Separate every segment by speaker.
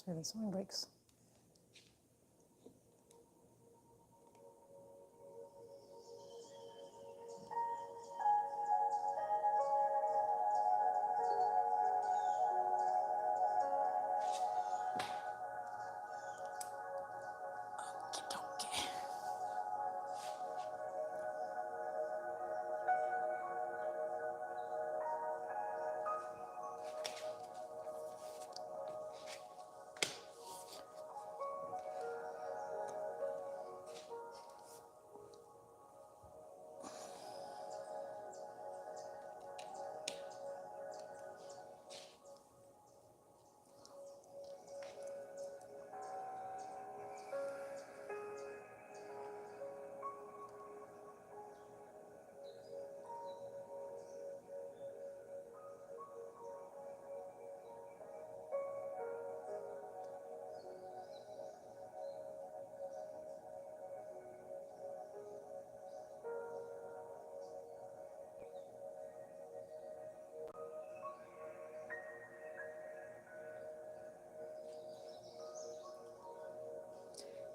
Speaker 1: Sorry, the sewing breaks.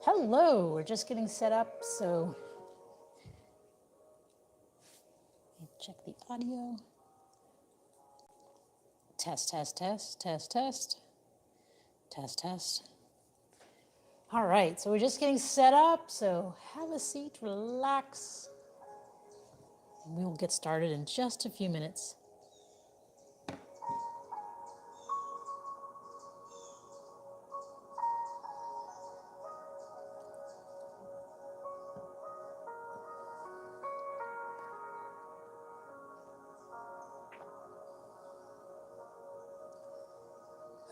Speaker 1: Hello, we're just getting set up, so check the audio. Test, test, test, test, test, test, test. All right, so we're just getting set up, so have a seat, relax. And we will get started in just a few minutes.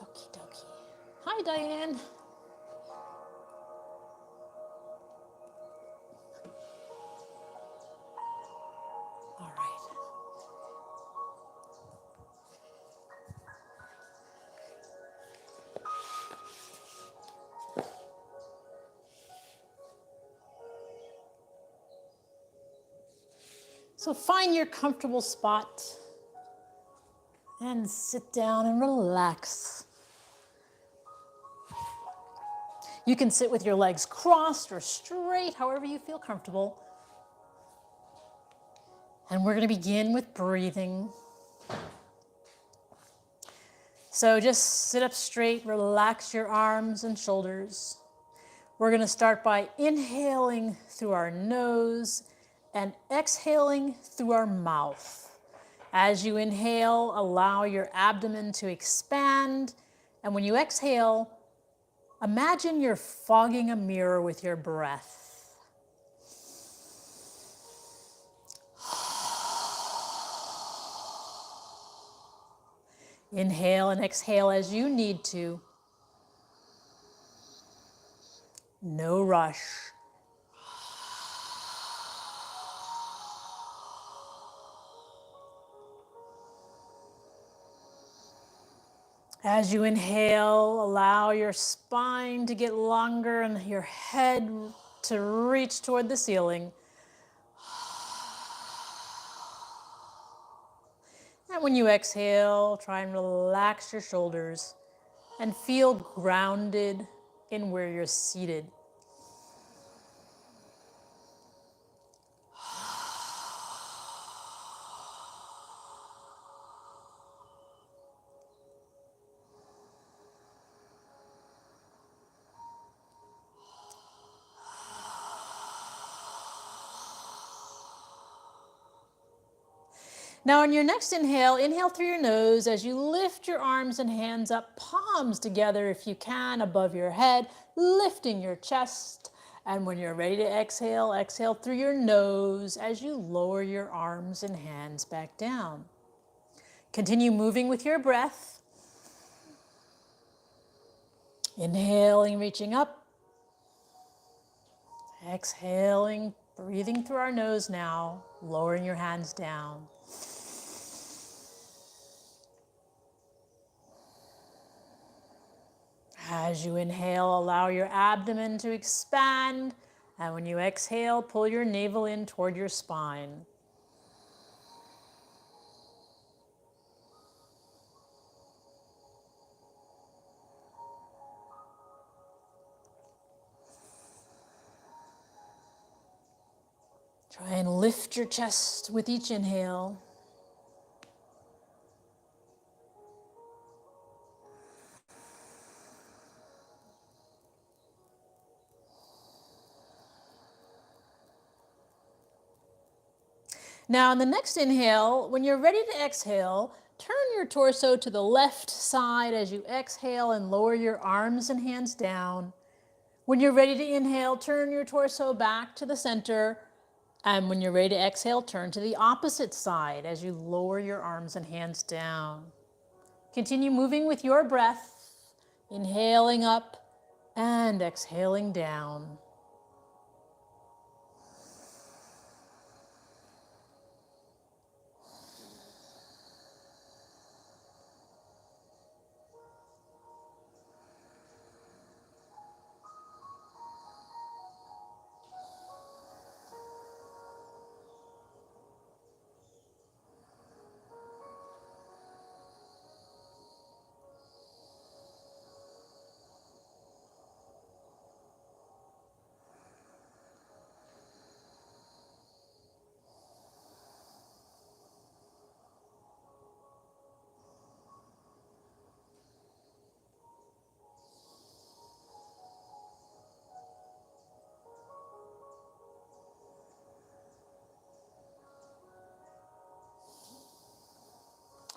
Speaker 1: Okie dokie. Hi, Diane. All right. So find your comfortable spot and sit down and relax. You can sit with your legs crossed or straight, however you feel comfortable. And we're going to begin with breathing. So just sit up straight, relax your arms and shoulders. We're going to start by inhaling through our nose and exhaling through our mouth. As you inhale, allow your abdomen to expand. And when you exhale, imagine you're fogging a mirror with your breath. Inhale and exhale as you need to. No rush. As you inhale, allow your spine to get longer and your head to reach toward the ceiling. And when you exhale, try and relax your shoulders and feel grounded in where you're seated. Now on your next inhale, inhale through your nose as you lift your arms and hands up, palms together if you can, above your head, lifting your chest. And when you're ready to exhale, exhale through your nose as you lower your arms and hands back down. Continue moving with your breath. Inhaling, reaching up. Exhaling, breathing through our nose now, lowering your hands down. As you inhale, allow your abdomen to expand, and when you exhale, pull your navel in toward your spine. Try and lift your chest with each inhale. Now, in the next inhale, when you're ready to exhale, turn your torso to the left side as you exhale and lower your arms and hands down. When you're ready to inhale, turn your torso back to the center. And when you're ready to exhale, turn to the opposite side as you lower your arms and hands down. Continue moving with your breath, inhaling up and exhaling down.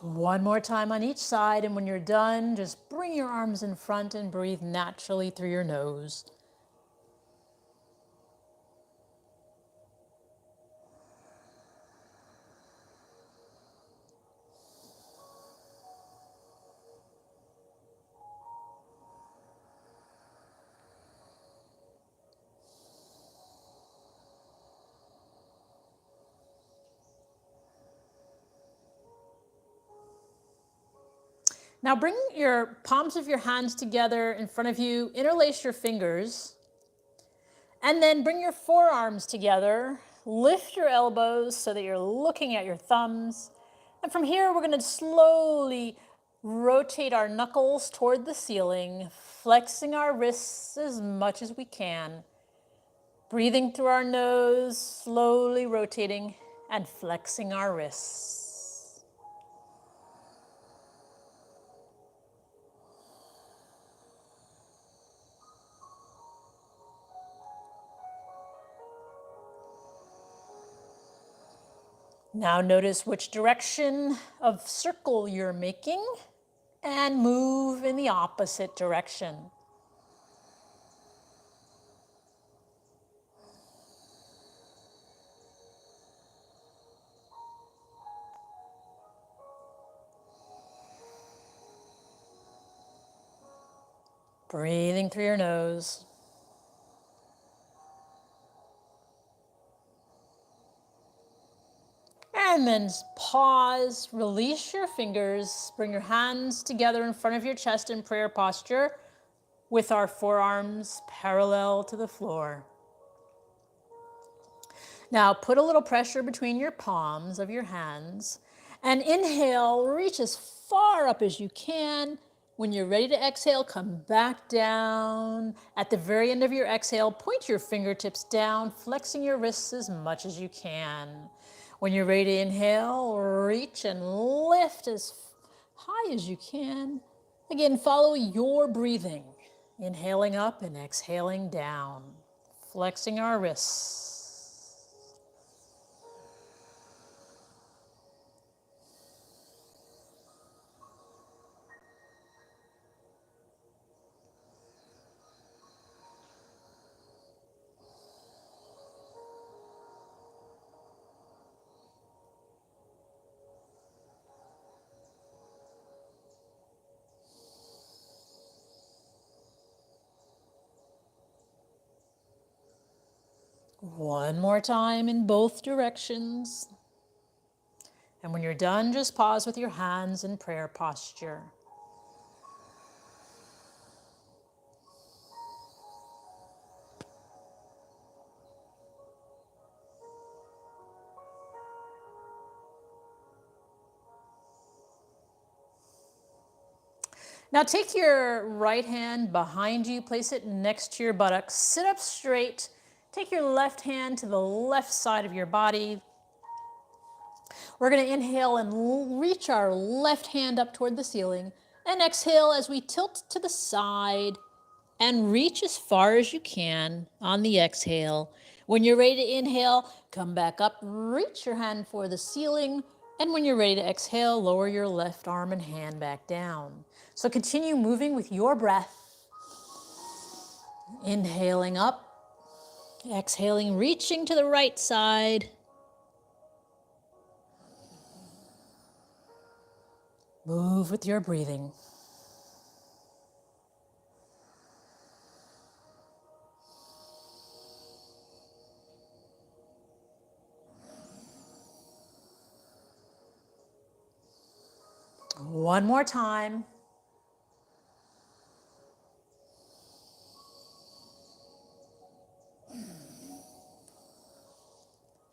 Speaker 1: One more time on each side, and when you're done, just bring your arms in front and breathe naturally through your nose. Now bring your palms of your hands together in front of you, interlace your fingers, and then bring your forearms together. Lift your elbows so that you're looking at your thumbs. And from here, we're going to slowly rotate our knuckles toward the ceiling, flexing our wrists as much as we can. Breathing through our nose, slowly rotating and flexing our wrists. Now notice which direction of circle you're making and move in the opposite direction. Breathing through your nose. And then pause, release your fingers, bring your hands together in front of your chest in prayer posture with our forearms parallel to the floor. Now put a little pressure between your palms of your hands and inhale, reach as far up as you can. When you're ready to exhale, come back down. At the very end of your exhale, point your fingertips down, flexing your wrists as much as you can. When you're ready to inhale, reach and lift as high as you can. Again, follow your breathing. Inhaling up and exhaling down, flexing our wrists. One more time in both directions. And when you're done, just pause with your hands in prayer posture. Now take your right hand behind you, place it next to your buttocks, sit up straight, Take your left hand to the left side of your body. We're going to inhale and reach our left hand up toward the ceiling, and exhale as we tilt to the side and reach as far as you can on the exhale. When you're ready to inhale, come back up, reach your hand for the ceiling, and when you're ready to exhale, lower your left arm and hand back down. So continue moving with your breath. Inhaling up, exhaling, reaching to the right side. Move with your breathing. One more time.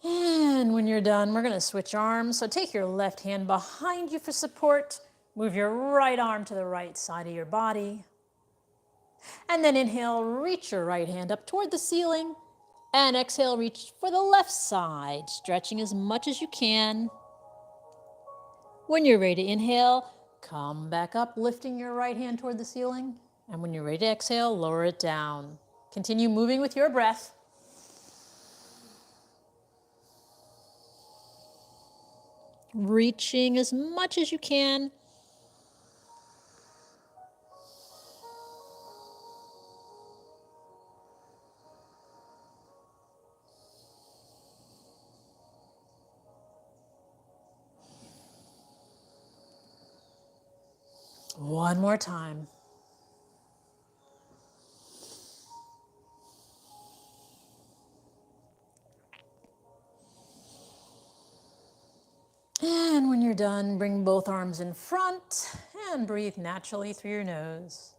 Speaker 1: And when you're done, we're going to switch arms. So take your left hand behind you for support. Move your right arm to the right side of your body. And then inhale, reach your right hand up toward the ceiling. And exhale, reach for the left side, stretching as much as you can. When you're ready to inhale, come back up, lifting your right hand toward the ceiling. And when you're ready to exhale, lower it down. Continue moving with your breath. Reaching as much as you can. One more time. And when you're done, bring both arms in front and breathe naturally through your nose.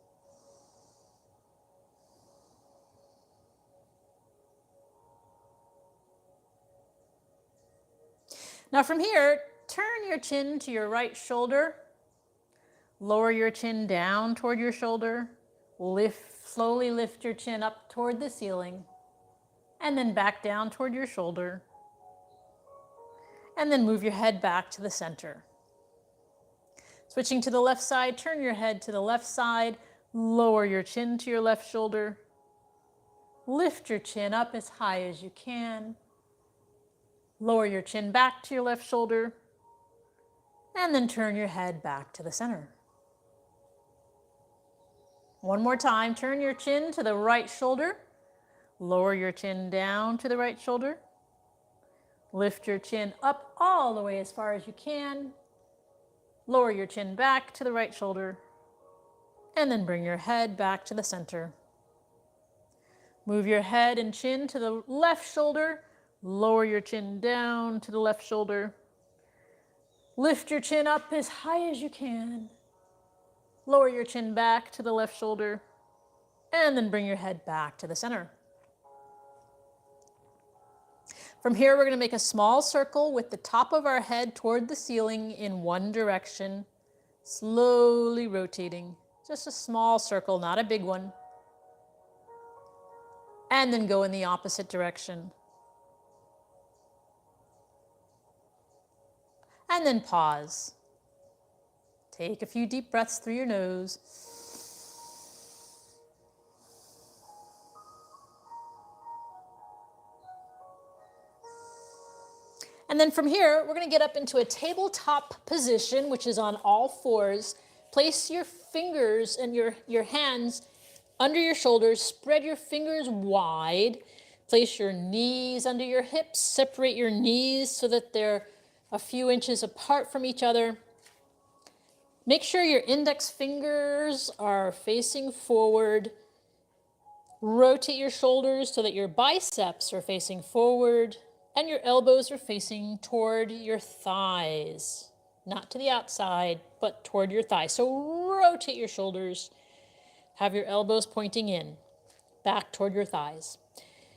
Speaker 1: Now from here, turn your chin to your right shoulder. Lower your chin down toward your shoulder. Slowly lift your chin up toward the ceiling. And then back down toward your shoulder. And then move your head back to the center. Switching to the left side, turn your head to the left side. Lower your chin to your left shoulder. Lift your chin up as high as you can. Lower your chin back to your left shoulder. And then turn your head back to the center. One more time, turn your chin to the right shoulder. Lower your chin down to the right shoulder. Lift your chin up all the way as far as you can. Lower your chin back to the right shoulder. And then bring your head back to the center. Move your head and chin to the left shoulder. Lower your chin down to the left shoulder. Lift your chin up as high as you can. Lower your chin back to the left shoulder. And then bring your head back to the center. From here, we're going to make a small circle with the top of our head toward the ceiling in one direction, slowly rotating. Just a small circle, not a big one. And then go in the opposite direction. And then pause. Take a few deep breaths through your nose. And then from here, we're going to get up into a tabletop position, which is on all fours. Place your fingers and your hands under your shoulders. Spread your fingers wide. Place your knees under your hips. Separate your knees so that they're a few inches apart from each other. Make sure your index fingers are facing forward. Rotate your shoulders so that your biceps are facing forward and your elbows are facing toward your thighs. Not to the outside, but toward your thighs. So rotate your shoulders. Have your elbows pointing in, back toward your thighs.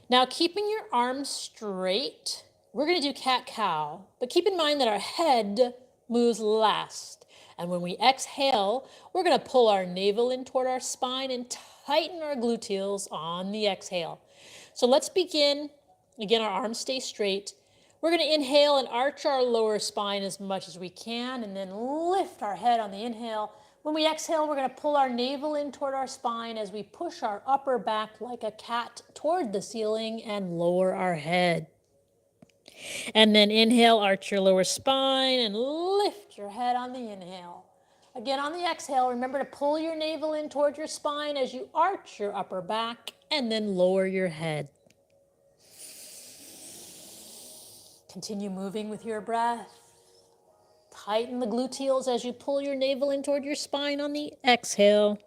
Speaker 1: Now, keeping your arms straight, we're going to do cat-cow, but keep in mind that our head moves last. And when we exhale, we're going to pull our navel in toward our spine and tighten our gluteals on the exhale. So let's begin. Again, our arms stay straight. We're going to inhale and arch our lower spine as much as we can, and then lift our head on the inhale. When we exhale, we're going to pull our navel in toward our spine as we push our upper back like a cat toward the ceiling and lower our head. And then inhale, arch your lower spine and lift your head on the inhale. Again, on the exhale, remember to pull your navel in toward your spine as you arch your upper back and then lower your head. Continue moving with your breath. Tighten the gluteals as you pull your navel in toward your spine on the exhale.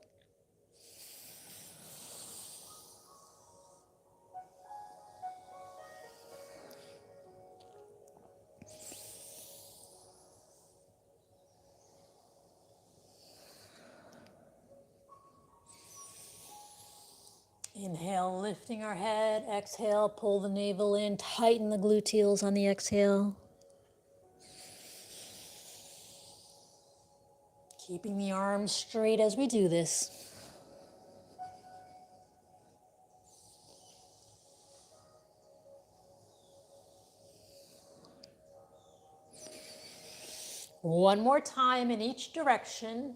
Speaker 1: Inhale, lifting our head. Exhale, pull the navel in. Tighten the gluteals on the exhale. Keeping the arms straight as we do this. One more time in each direction.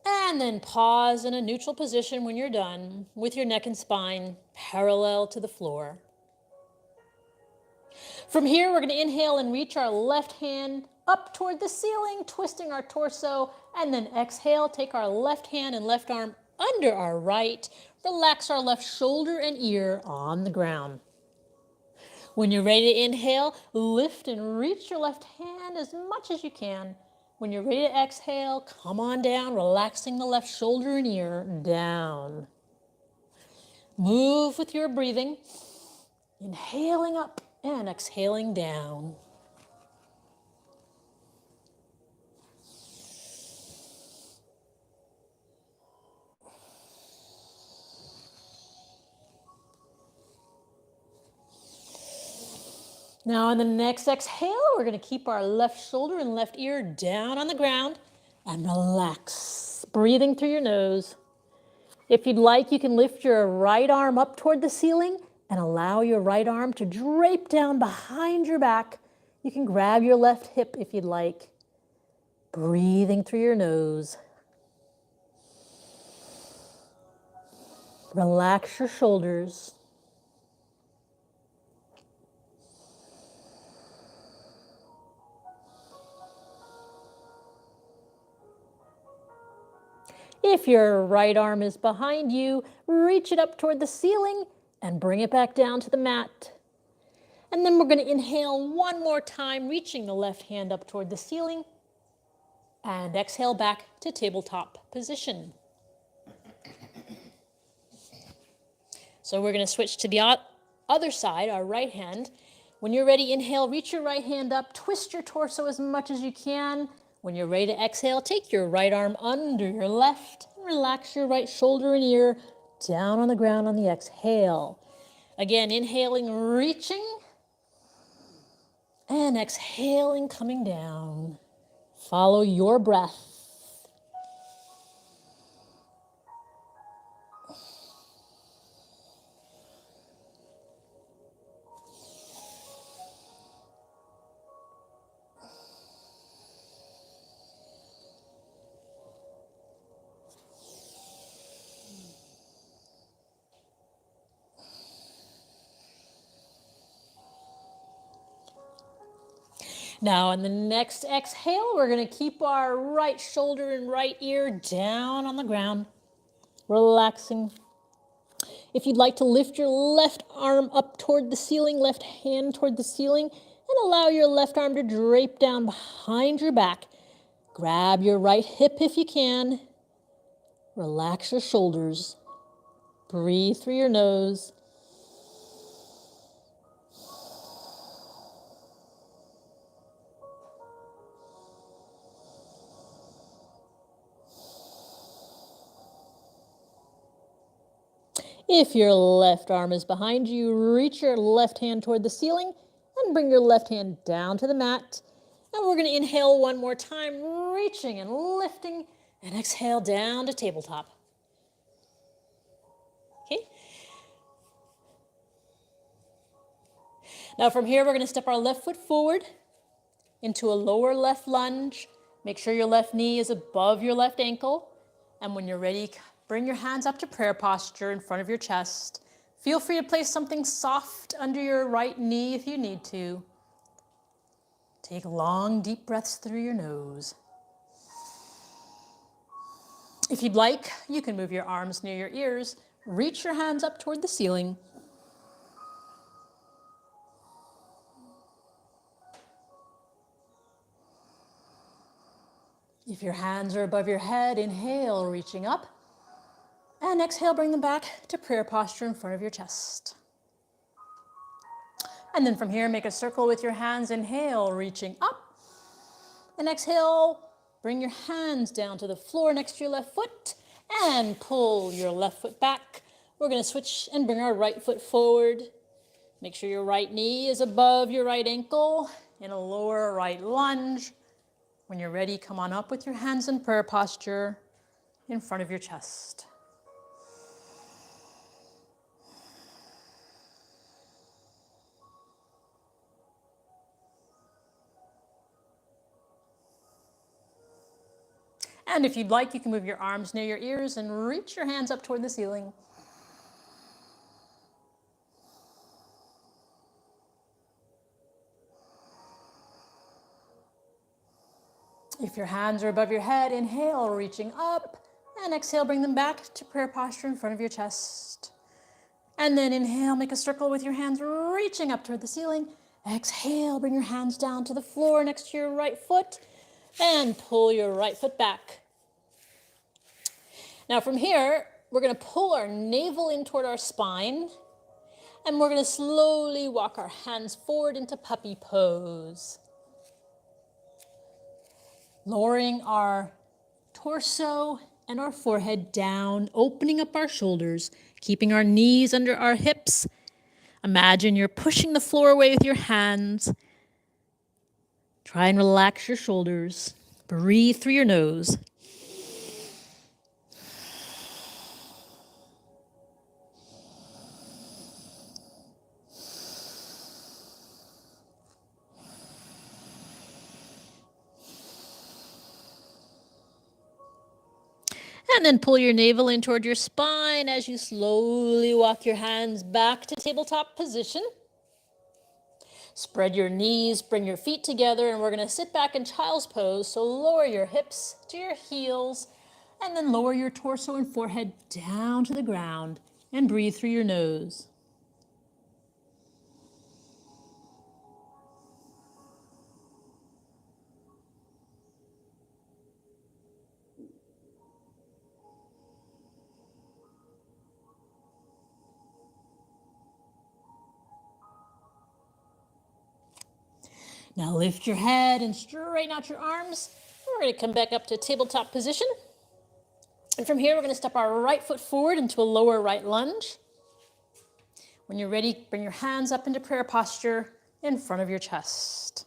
Speaker 1: And then pause in a neutral position when you're done with your neck and spine parallel to the floor. From here, we're going to inhale and reach our left hand up toward the ceiling, twisting our torso, and then exhale, take our left hand and left arm under our right, relax our left shoulder and ear on the ground. When you're ready to inhale, lift and reach your left hand as much as you can. When you're ready to exhale, come on down, relaxing the left shoulder and ear down. Move with your breathing, inhaling up and exhaling down. Now on the next exhale, we're going to keep our left shoulder and left ear down on the ground and relax, breathing through your nose. If you'd like, you can lift your right arm up toward the ceiling and allow your right arm to drape down behind your back. You can grab your left hip if you'd like, breathing through your nose. Relax your shoulders. If your right arm is behind you, reach it up toward the ceiling and bring it back down to the mat. And then we're going to inhale one more time, reaching the left hand up toward the ceiling, and exhale back to tabletop position. So we're going to switch to the other side, our right hand. When you're ready, inhale, reach your right hand up, twist your torso as much as you can. When you're ready to exhale, take your right arm under your left and relax your right shoulder and ear down on the ground on the exhale. Again, inhaling, reaching, and exhaling, coming down. Follow your breath. Now, on the next exhale, we're going to keep our right shoulder and right ear down on the ground, relaxing. If you'd like to lift your left arm up toward the ceiling, left hand toward the ceiling, and allow your left arm to drape down behind your back. Grab your right hip if you can. Relax your shoulders. Breathe through your nose. If your left arm is behind you, reach your left hand toward the ceiling and bring your left hand down to the mat. And we're going to inhale one more time, reaching and lifting And exhale down to tabletop. Okay. Now from here, we're going to step our left foot forward into a lower left lunge. Make sure your left knee is above your left ankle. And when you're ready, bring your hands up to prayer posture in front of your chest. Feel free to place something soft under your right knee if you need to. Take long, deep breaths through your nose. If you'd like, you can move your arms near your ears. Reach your hands up toward the ceiling. If your hands are above your head, inhale, reaching up. And exhale, bring them back to prayer posture in front of your chest. And then from here, make a circle with your hands. Inhale, reaching up. And exhale, bring your hands down to the floor next to your left foot and pull your left foot back. We're going to switch and bring our right foot forward. Make sure your right knee is above your right ankle in a lower right lunge. When you're ready, come on up with your hands in prayer posture in front of your chest. And if you'd like, you can move your arms near your ears and reach your hands up toward the ceiling. If your hands are above your head, inhale, reaching up, and exhale, bring them back to prayer posture in front of your chest. And then inhale, make a circle with your hands reaching up toward the ceiling. Exhale, bring your hands down to the floor next to your right foot and pull your right foot back. Now from here, we're going to pull our navel in toward our spine, and we're going to slowly walk our hands forward into puppy pose. Lowering our torso and our forehead down, opening up our shoulders, keeping our knees under our hips. Imagine you're pushing the floor away with your hands. Try and relax your shoulders. Breathe through your nose. And then pull your navel in toward your spine as you slowly walk your hands back to tabletop position. Spread your knees, bring your feet together, and we're going to sit back in child's pose. So lower your hips to your heels, and then lower your torso and forehead down to the ground, and breathe through your nose. Now lift your head and straighten out your arms. We're going to come back up to tabletop position. And from here, we're going to step our right foot forward into a lower right lunge. When you're ready, bring your hands up into prayer posture in front of your chest.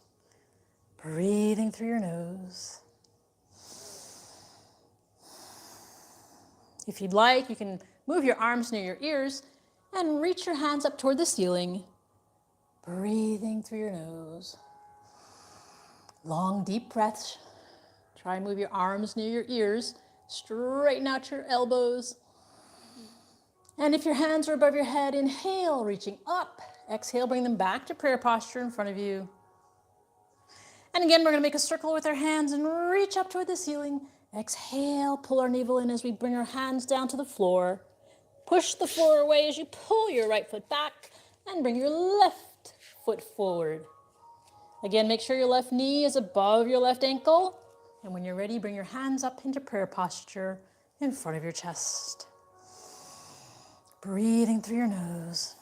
Speaker 1: Breathing through your nose. If you'd like, you can move your arms near your ears and reach your hands up toward the ceiling. Breathing through your nose. Long, deep breaths. Try and move your arms near your ears. Straighten out your elbows. And if your hands are above your head, inhale, reaching up. Exhale, bring them back to prayer posture in front of you. And again, we're going to make a circle with our hands and reach up toward the ceiling. Exhale, pull our navel in as we bring our hands down to the floor. Push the floor away as you pull your right foot back and bring your left foot forward. Again, make sure your left knee is above your left ankle. And when you're ready, bring your hands up into prayer posture in front of your chest. Breathing through your nose.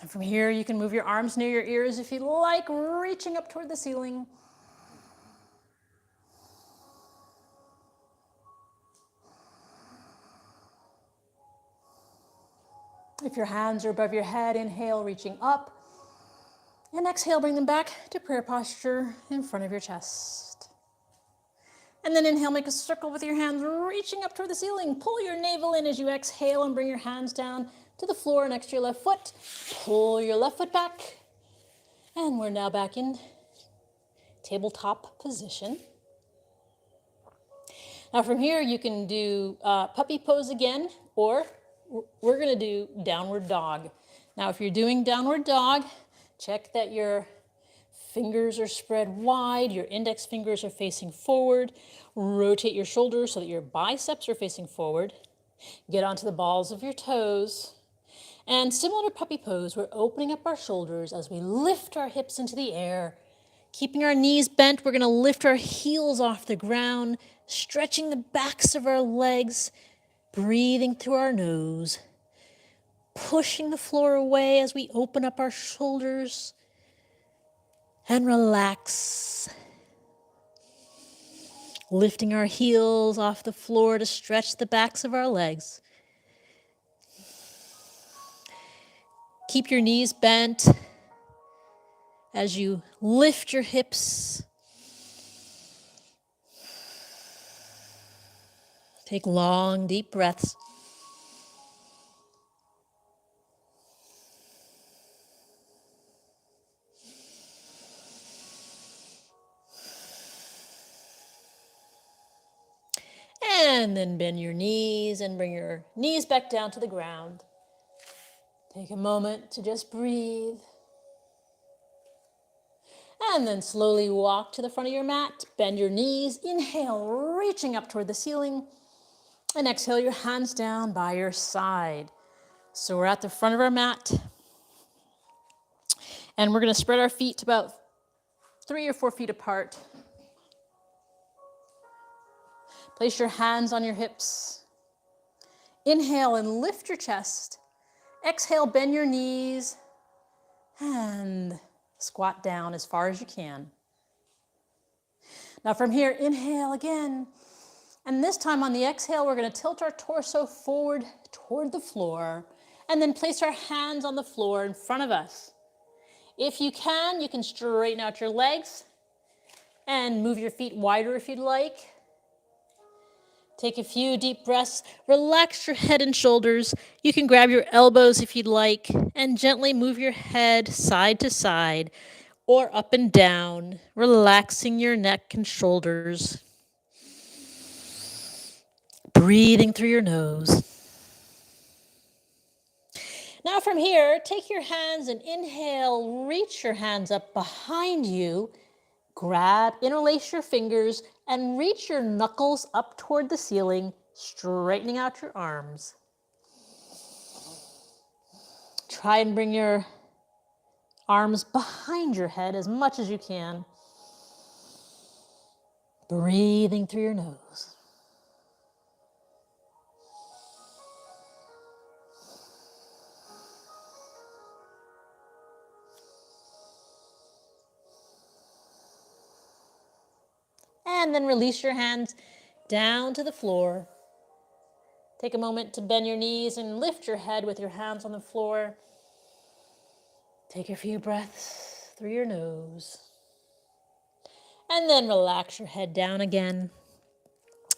Speaker 1: And from here, you can move your arms near your ears if you like, reaching up toward the ceiling. If your hands are above your head, inhale, reaching up. And exhale, bring them back to prayer posture in front of your chest. And then inhale, make a circle with your hands reaching up toward the ceiling. Pull your navel in as you exhale and bring your hands down to the floor next to your left foot. Pull your left foot back. And we're now back in tabletop position. Now from here, you can do puppy pose again, or we're gonna do downward dog. Now, if you're doing downward dog, check that your fingers are spread wide, your index fingers are facing forward. Rotate your shoulders so that your biceps are facing forward. Get onto the balls of your toes. And similar to puppy pose, we're opening up our shoulders as we lift our hips into the air. Keeping our knees bent, we're gonna lift our heels off the ground, stretching the backs of our legs, breathing through our nose, pushing the floor away as we open up our shoulders and relax. Lifting our heels off the floor to stretch the backs of our legs. Keep your knees bent as you lift your hips. Take long, deep breaths. And then bend your knees and bring your knees back down to the ground. Take a moment to just breathe. And then slowly walk to the front of your mat. Bend your knees. Inhale, reaching up toward the ceiling. And exhale, your hands down by your side. So we're at the front of our mat. And we're going to spread our feet about 3 or 4 feet apart. Place your hands on your hips. Inhale and lift your chest. Exhale, bend your knees. And squat down as far as you can. Now from here, inhale again. And this time on the exhale, we're going to tilt our torso forward toward the floor and then place our hands on the floor in front of us. If you can straighten out your legs and move your feet wider if you'd like. Take a few deep breaths, relax your head and shoulders. You can grab your elbows if you'd like and gently move your head side to side or up and down, relaxing your neck and shoulders. Breathing through your nose. Now from here, take your hands and inhale, reach your hands up behind you. Grab, interlace your fingers, and reach your knuckles up toward the ceiling, straightening out your arms. Try and bring your arms behind your head as much as you can. Breathing through your nose. And then release your hands down to the floor. Take a moment to bend your knees and lift your head with your hands on the floor. Take a few breaths through your nose. And then relax your head down again.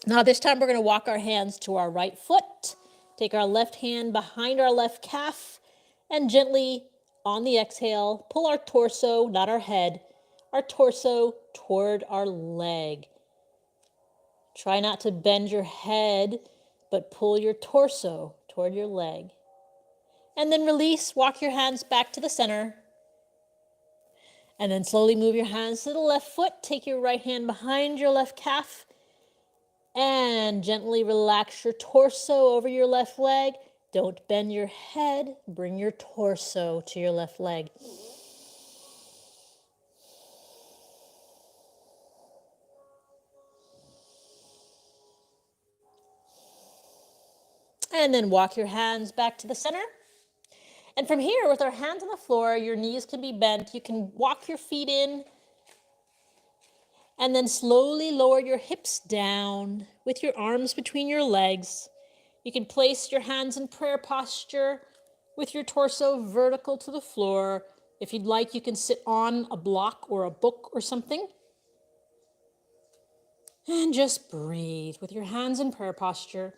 Speaker 1: Now this time we're going to walk our hands to our right foot. Take our left hand behind our left calf and gently on the exhale, pull our torso, not our head, our torso toward our leg. Try not to bend your head, but pull your torso toward your leg. And then release, walk your hands back to the center. And then slowly move your hands to the left foot. Take your right hand behind your left calf. And gently relax your torso over your left leg. Don't bend your head, bring your torso to your left leg. And then walk your hands back to the center. And from here, with our hands on the floor, your knees can be bent. You can walk your feet in and then slowly lower your hips down with your arms between your legs. You can place your hands in prayer posture with your torso vertical to the floor. If you'd like, you can sit on a block or a book or something. And just breathe with your hands in prayer posture.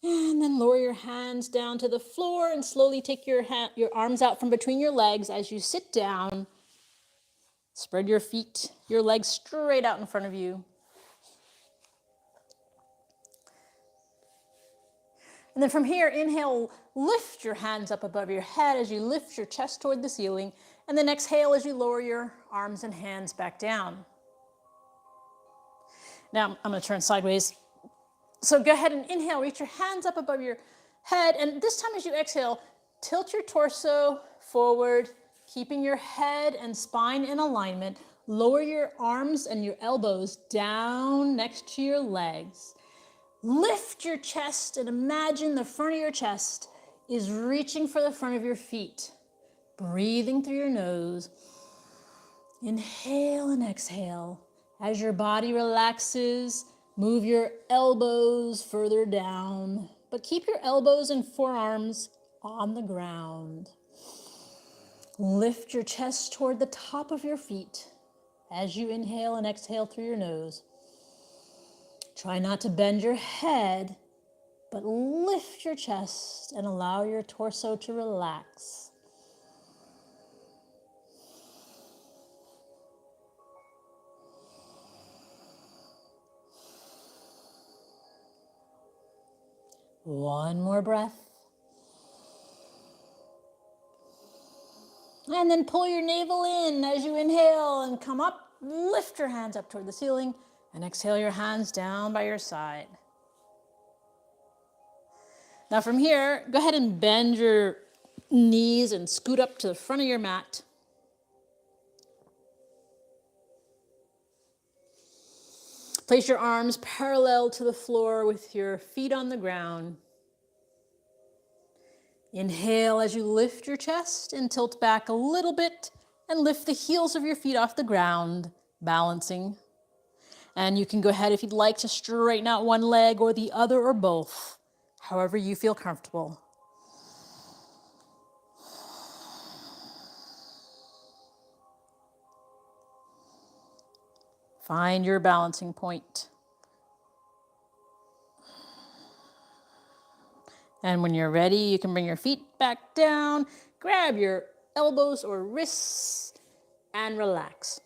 Speaker 1: And then lower your hands down to the floor and slowly take your arms out from between your legs as you sit down. Spread your feet, your legs straight out in front of you. And then from here, inhale, lift your hands up above your head as you lift your chest toward the ceiling. And then exhale as you lower your arms and hands back down. Now, I'm going to turn sideways. So go ahead and inhale, reach your hands up above your head. And this time as you exhale, tilt your torso forward, keeping your head and spine in alignment. Lower your arms and your elbows down next to your legs. Lift your chest and imagine the front of your chest is reaching for the front of your feet. Breathing through your nose. Inhale and exhale. As your body relaxes, move your elbows further down, but keep your elbows and forearms on the ground. Lift your chest toward the top of your feet as you inhale and exhale through your nose. Try not to bend your head, but lift your chest and allow your torso to relax. One more breath. And then pull your navel in as you inhale and come up. Lift your hands up toward the ceiling and exhale your hands down by your side. Now from here, go ahead and bend your knees and scoot up to the front of your mat. Place your arms parallel to the floor with your feet on the ground. Inhale as you lift your chest and tilt back a little bit and lift the heels of your feet off the ground, balancing. And you can go ahead if you'd like to straighten out one leg or the other or both, however you feel comfortable. Find your balancing point. And when you're ready, you can bring your feet back down, grab your elbows or wrists, and relax.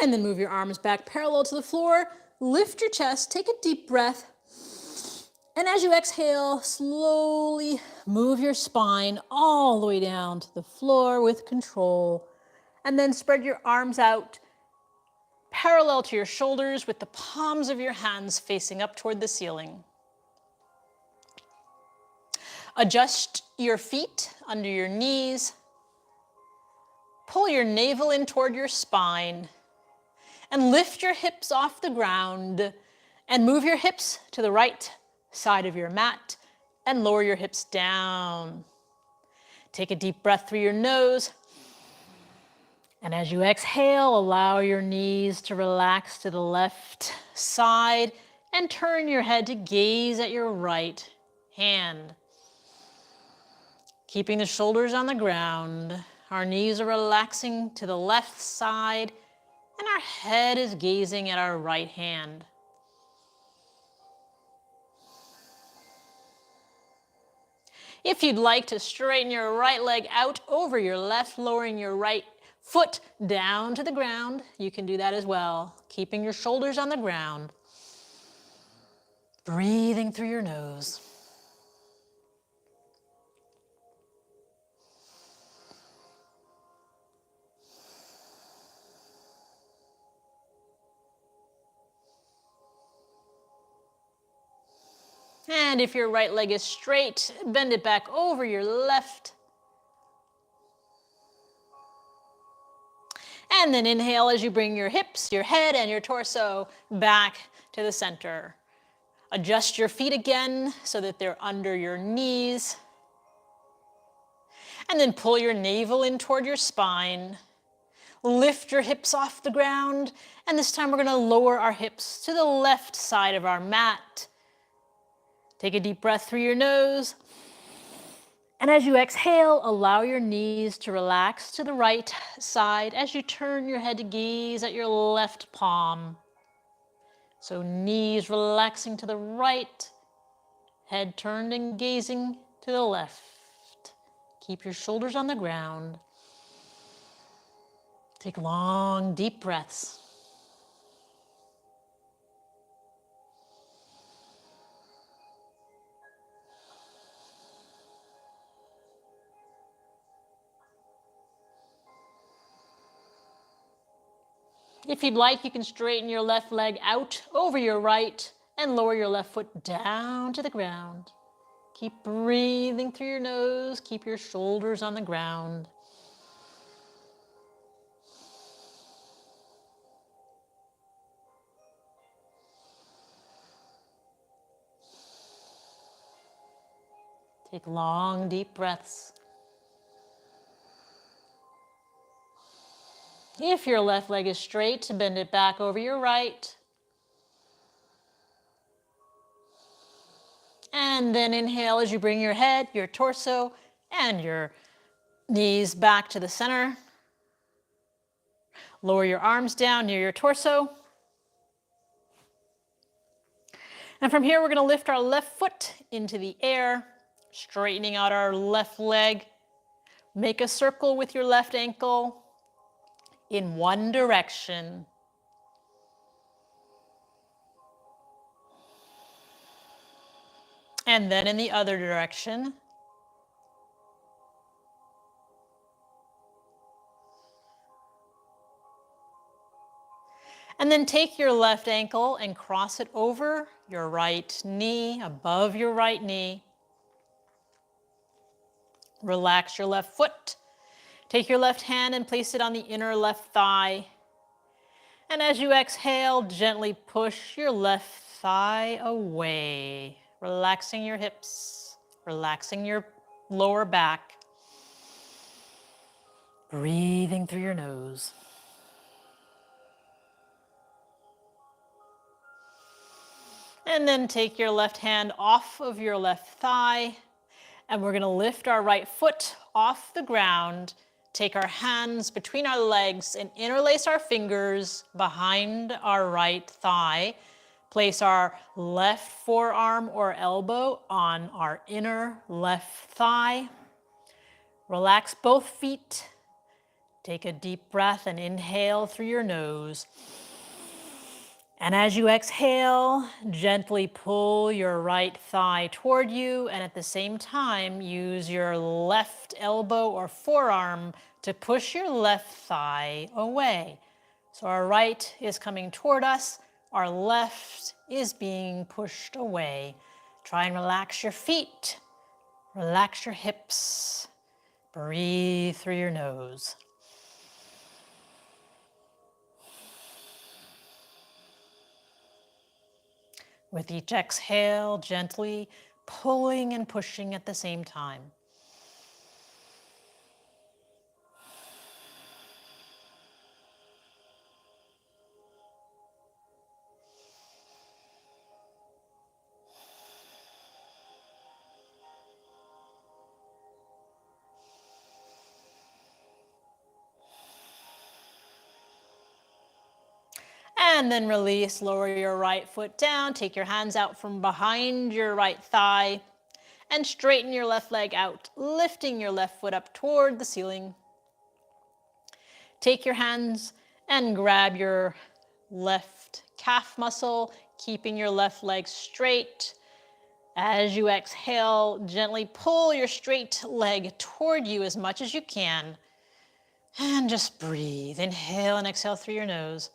Speaker 1: And then move your arms back parallel to the floor. Lift your chest, take a deep breath. And as you exhale, slowly move your spine all the way down to the floor with control. And then spread your arms out parallel to your shoulders with the palms of your hands facing up toward the ceiling. Adjust your feet under your knees. Pull your navel in toward your spine. And lift your hips off the ground and move your hips to the right side of your mat and lower your hips down. Take a deep breath through your nose. And as you exhale, allow your knees to relax to the left side and turn your head to gaze at your right hand. Keeping the shoulders on the ground, our knees are relaxing to the left side and our head is gazing at our right hand. If you'd like to straighten your right leg out over your left, lowering your right foot down to the ground, you can do that as well, keeping your shoulders on the ground. Breathing through your nose. And if your right leg is straight, bend it back over your left. And then inhale as you bring your hips, your head, and your torso back to the center. Adjust your feet again so that they're under your knees. And then pull your navel in toward your spine. Lift your hips off the ground. And this time we're going to lower our hips to the left side of our mat. Take a deep breath through your nose. And as you exhale, allow your knees to relax to the right side as you turn your head to gaze at your left palm. So knees relaxing to the right, head turned and gazing to the left. Keep your shoulders on the ground. Take long, deep breaths. If you'd like, you can straighten your left leg out over your right and lower your left foot down to the ground. Keep breathing through your nose. Keep your shoulders on the ground. Take long, deep breaths. If your left leg is straight, bend it back over your right. And then inhale as you bring your head, your torso, and your knees back to the center. Lower your arms down near your torso. And from here, we're going to lift our left foot into the air, straightening out our left leg. Make a circle with your left ankle in one direction. And then in the other direction. And then take your left ankle and cross it over your right knee, above your right knee. Relax your left foot. Take your left hand and place it on the inner left thigh. And as you exhale, gently push your left thigh away, relaxing your hips, relaxing your lower back. Breathing through your nose. And then take your left hand off of your left thigh, and we're going to lift our right foot off the ground. Take our hands between our legs and interlace our fingers behind our right thigh. Place our left forearm or elbow on our inner left thigh. Relax both feet. Take a deep breath and inhale through your nose. And as you exhale, gently pull your right thigh toward you, and at the same time, use your left elbow or forearm to push your left thigh away. So our right is coming toward us, our left is being pushed away. Try and relax your feet, relax your hips, breathe through your nose. With each exhale, gently pulling and pushing at the same time. And then release, lower your right foot down, take your hands out from behind your right thigh, and straighten your left leg out, lifting your left foot up toward the ceiling. Take your hands and grab your left calf muscle, keeping your left leg straight. As you exhale, gently pull your straight leg toward you as much as you can. And just breathe. Inhale and exhale through your nose.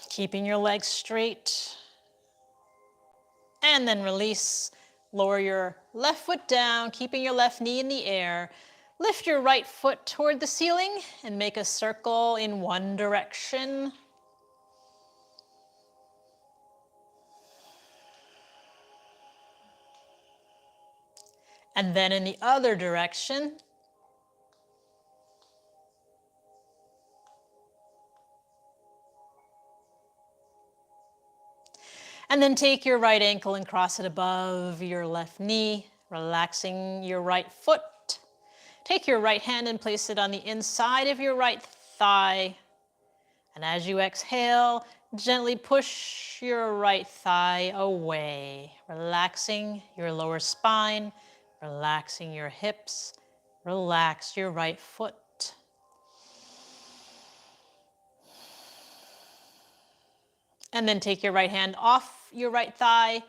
Speaker 1: Keeping your legs straight. And then release. Lower your left foot down, keeping your left knee in the air. Lift your right foot toward the ceiling and make a circle in one direction. And then in the other direction. And then take your right ankle and cross it above your left knee, relaxing your right foot. Take your right hand and place it on the inside of your right thigh. And as you exhale, gently push your right thigh away, relaxing your lower spine, relaxing your hips, relax your right foot. And then take your right hand off your right thigh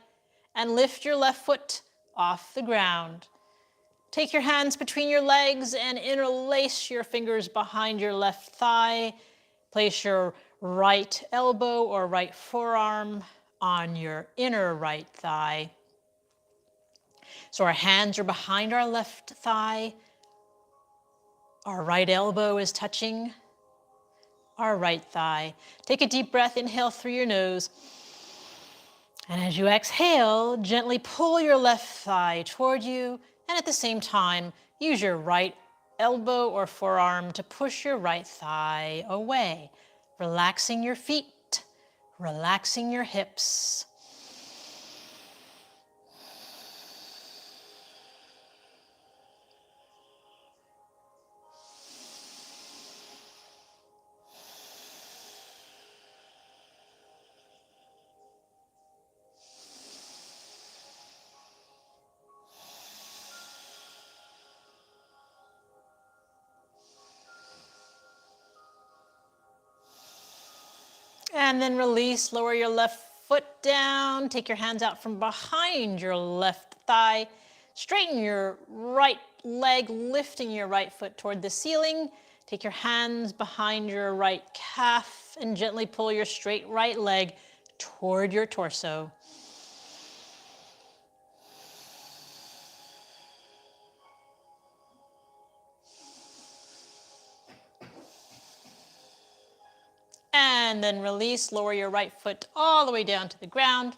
Speaker 1: and lift your left foot off the ground. Take your hands between your legs and interlace your fingers behind your left thigh. Place your right elbow or right forearm on your inner right thigh. So our hands are behind our left thigh. Our right elbow is touching our right thigh. Take a deep breath, inhale through your nose. And as you exhale, gently pull your left thigh toward you, and at the same time, use your right elbow or forearm to push your right thigh away, relaxing your feet, relaxing your hips. And then release, lower your left foot down, take your hands out from behind your left thigh, straighten your right leg, lifting your right foot toward the ceiling. Take your hands behind your right calf and gently pull your straight right leg toward your torso. And then release, lower your right foot all the way down to the ground.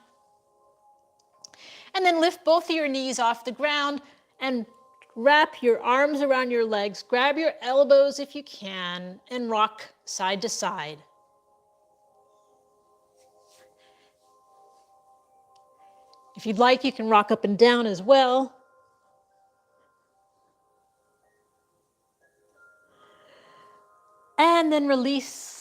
Speaker 1: And then lift both of your knees off the ground and wrap your arms around your legs. Grab your elbows if you can and rock side to side. If you'd like, you can rock up and down as well. And then release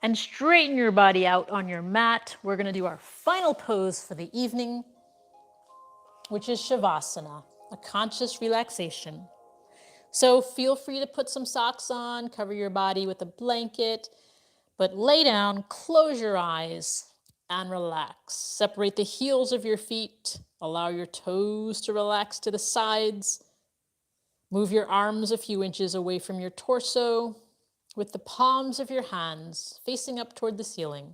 Speaker 1: and straighten your body out on your mat. We're going to do our final pose for the evening, which is Shavasana, a conscious relaxation. So feel free to put some socks on, cover your body with a blanket, but lay down, close your eyes, and relax. Separate the heels of your feet. Allow your toes to relax to the sides. Move your arms a few inches away from your torso with the palms of your hands facing up toward the ceiling.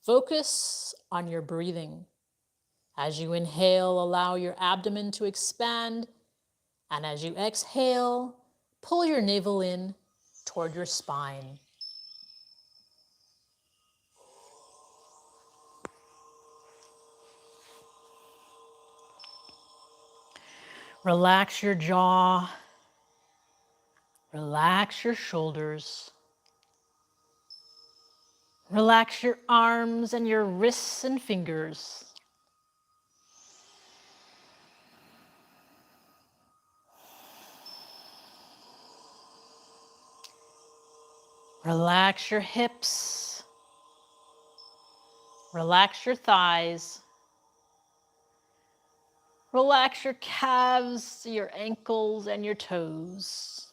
Speaker 1: Focus on your breathing. As you inhale, allow your abdomen to expand, and as you exhale, pull your navel in toward your spine. Relax your jaw. Relax your shoulders. Relax your arms and your wrists and fingers. Relax your hips. Relax your thighs. Relax your calves, your ankles, and your toes.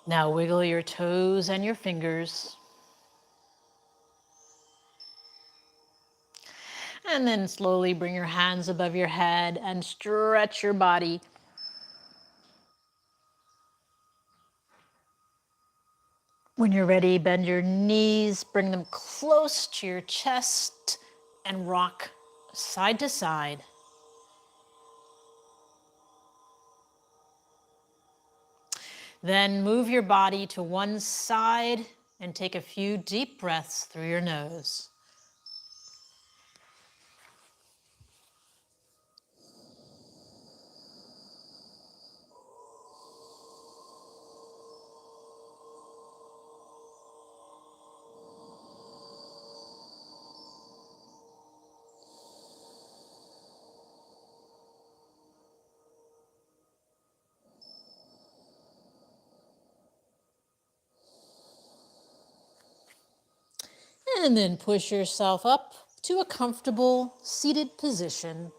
Speaker 1: Now wiggle your toes and your fingers. And then slowly bring your hands above your head and stretch your body. When you're ready, bend your knees, bring them close to your chest, and rock side to side. Then move your body to one side and take a few deep breaths through your nose. And then push yourself up to a comfortable seated position.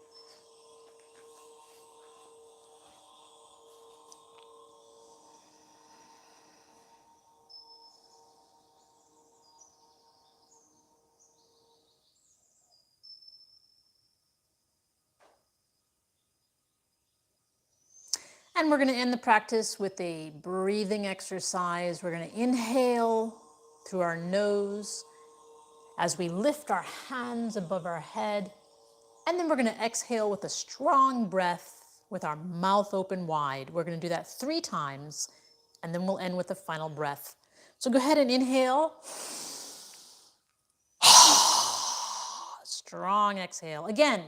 Speaker 1: And we're going to end the practice with a breathing exercise. We're going to inhale through our nose as we lift our hands above our head. And then we're going to exhale with a strong breath with our mouth open wide. We're going to do that 3 times, and then we'll end with a final breath. So go ahead and inhale. Strong exhale. Again.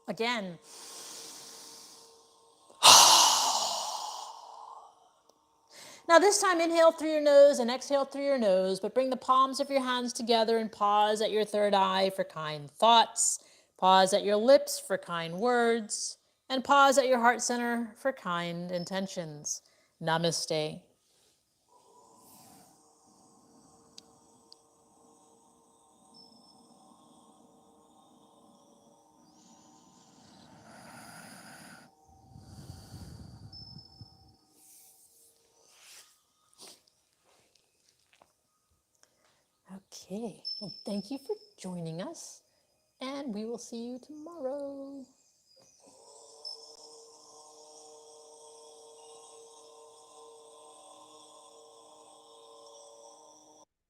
Speaker 1: Again. Now this time inhale through your nose and exhale through your nose, but bring the palms of your hands together and pause at your third eye for kind thoughts. Pause at your lips for kind words. And pause at your heart center for kind intentions. Namaste. Okay, well, thank you for joining us, and we will see you tomorrow.